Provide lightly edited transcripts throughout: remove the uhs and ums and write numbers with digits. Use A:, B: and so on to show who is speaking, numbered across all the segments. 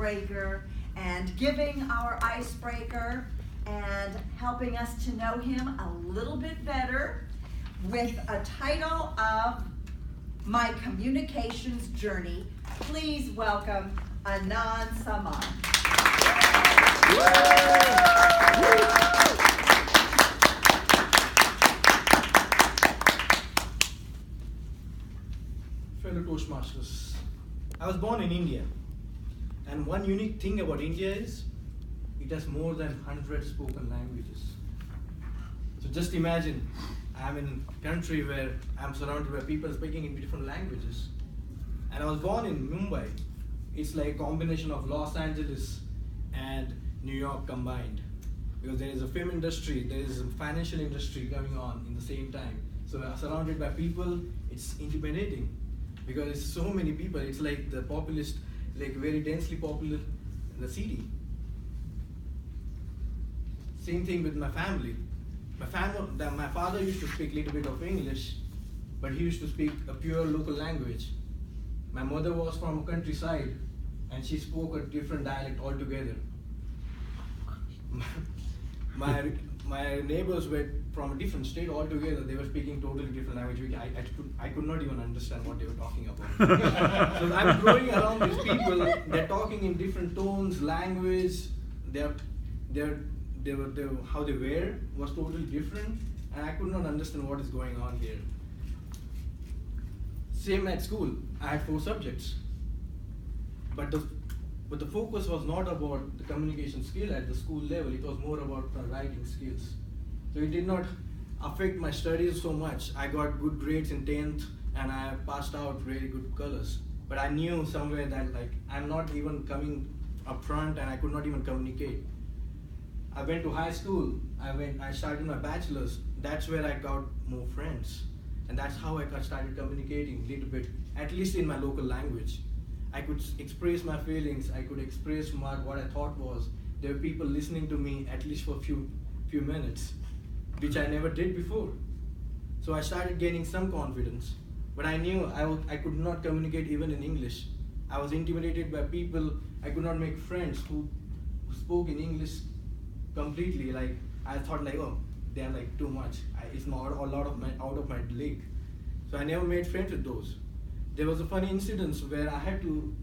A: breaker and giving our icebreaker and helping us to know him a little bit better with a title of My Communications Journey. Please welcome Anand Samant.
B: Fellow Toastmasters, I was born in India, and one unique thing about India is it has more than 100 spoken languages. So just imagine, I'm in a country where I'm surrounded by people speaking in different languages. And I was born in Mumbai. It's like a combination of Los Angeles and New York combined. Because there is a film industry, there is a financial industry going on in the same time. So surrounded by people, it's intimidating. Because it's so many people, it's like the populist, like very densely popular in the city. Same thing with my family. My father used to speak a little bit of English, but he used to speak a pure local language. My mother was from a countryside, and she spoke a different dialect altogether. My neighbors were from a different state altogether. They were speaking totally different language. I could not even understand what they were talking about. So I'm growing around these people. They're talking in different tones, language. How they were was totally different, and I could not understand what is going on here. Same at school. I had 4 subjects, but the focus was not about the communication skill at the school level. It was more about the writing skills. So it did not affect my studies so much. I got good grades in 10th, and I passed out really good colors. But I knew somewhere that like I'm not even coming up front, and I could not even communicate. I went to high school. I started my bachelor's. That's where I got more friends, and that's how I started communicating a little bit, at least in my local language. I could express my feelings. I could express what I thought was. There were people listening to me at least for a few minutes, which I never did before. So I started gaining some confidence, but I knew I could not communicate even in English. I was intimidated by people. I could not make friends who spoke in English completely. Like I thought, like, oh, they are like too much. It's not a lot of out of my league. So I never made friends with those. There was a funny incident where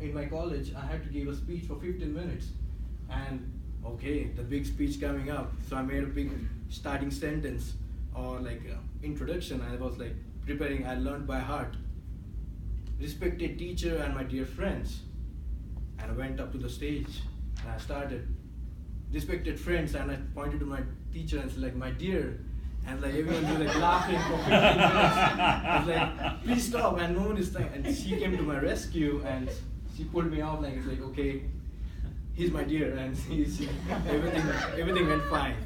B: in my college, I had to give a speech for 15 minutes. And okay, the big speech coming up. So I made a big starting sentence or like introduction. I was like preparing, I learned by heart. Respected teacher and my dear friends. And I went up to the stage and I started. Respected friends, and I pointed to my teacher and said like, my dear. And like everyone was like laughing for 15 minutes. I was like, please stop, and no one is saying. And she came to my rescue and she pulled me out like, it's like, okay, he's my dear, and everything went fine.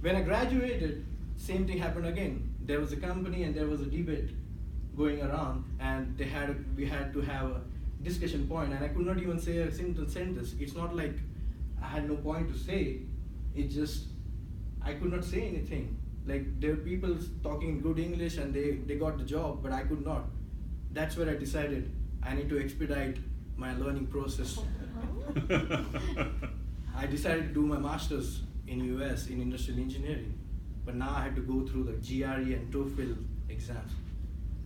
B: When I graduated, same thing happened again. There was a company and there was a debate going around, and we had to have a discussion point, and I could not even say a single sentence. It's not like I had no point to say. It just I could not say anything. Like there were people talking good English and they got the job, but I could not. That's where I decided I need to expedite my learning process. I decided to do my master's in US in industrial engineering, but now I had to go through the GRE and TOEFL exams.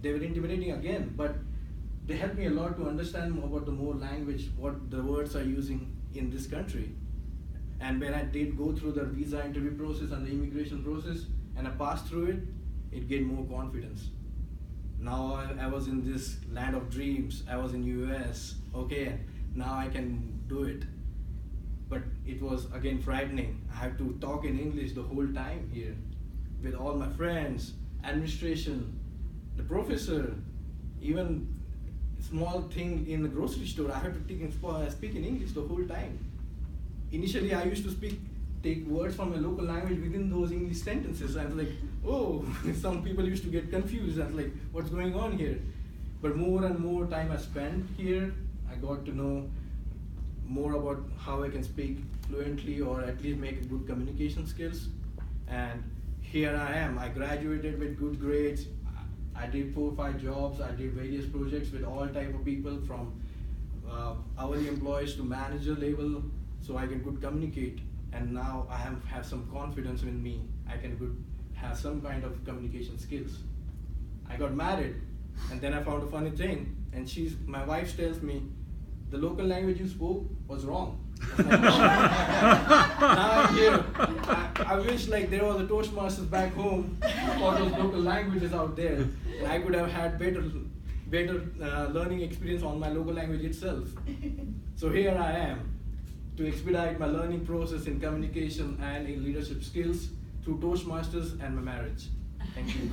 B: They were intimidating again, but they helped me a lot to understand about the more language, what the words are using in this country. And when I did go through the visa interview process and the immigration process, and I passed through it, it gave more confidence. Now I was in this land of dreams. I was in US. Okay, now I can do it. But it was again frightening. I had to talk in English the whole time here with all my friends, administration, the professor, even small thing in the grocery store. I had to speak in English the whole time. Initially, I used to take words from a local language within those English sentences. I was like, oh, some people used to get confused. I was like, what's going on here? But more and more time I spent here, I got to know more about how I can speak fluently or at least make good communication skills. And here I am. I graduated with good grades. I did 4 or 5 jobs. I did various projects with all type of people, from hourly employees to manager level, so I can good communicate. And now I have some confidence in me. I can have some kind of communication skills. I got married, and then I found a funny thing. And my wife tells me, the local language you spoke was wrong. I was like, now I'm here. I wish like there was a Toastmasters back home for those local languages out there, and I could have had better learning experience on my local language itself. So here I am to expedite my learning process in communication and in leadership skills through Toastmasters and my marriage. Thank you.